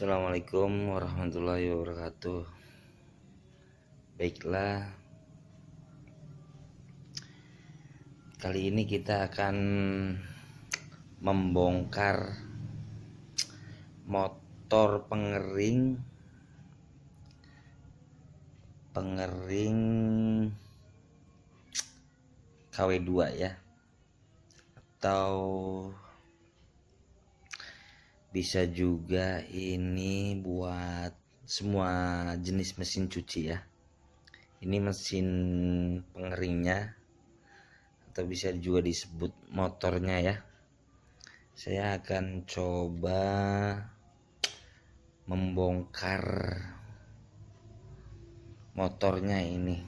Assalamualaikum warahmatullahi wabarakatuh. Baiklah, kali ini kita akan membongkar motor pengering KW2 ya, atau bisa juga ini buat semua jenis mesin cuci ya. Ini mesin pengeringnya, atau bisa juga disebut motornya ya. Saya akan coba membongkar motornya ini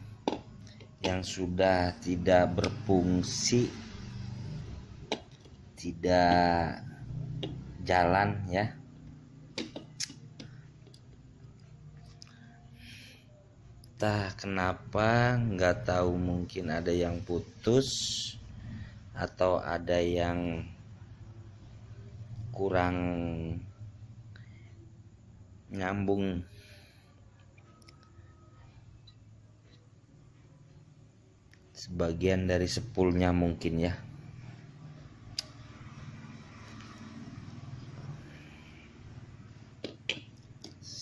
yang sudah tidak berfungsi, tidak jalan ya. Entah kenapa, nggak tahu, mungkin ada yang putus atau ada yang kurang nyambung. Sebagian dari sepulnya mungkin ya.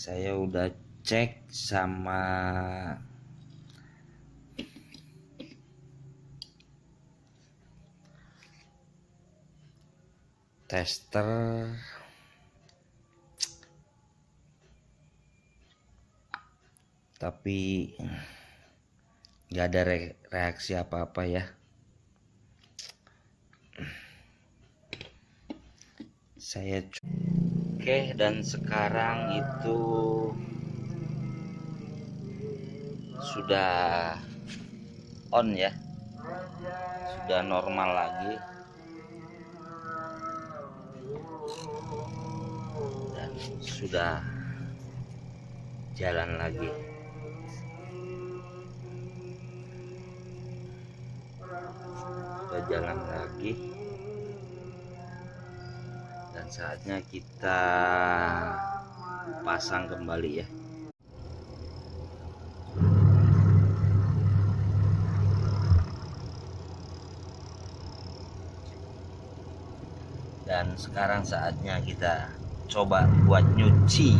Saya udah cek sama tester, tapi nggak ada reaksi apa-apa ya. Oke, dan sekarang itu sudah on ya, sudah normal lagi dan sudah jalan lagi. Dan saatnya kita pasang kembali ya. Dan sekarang saatnya kita coba buat nyuci.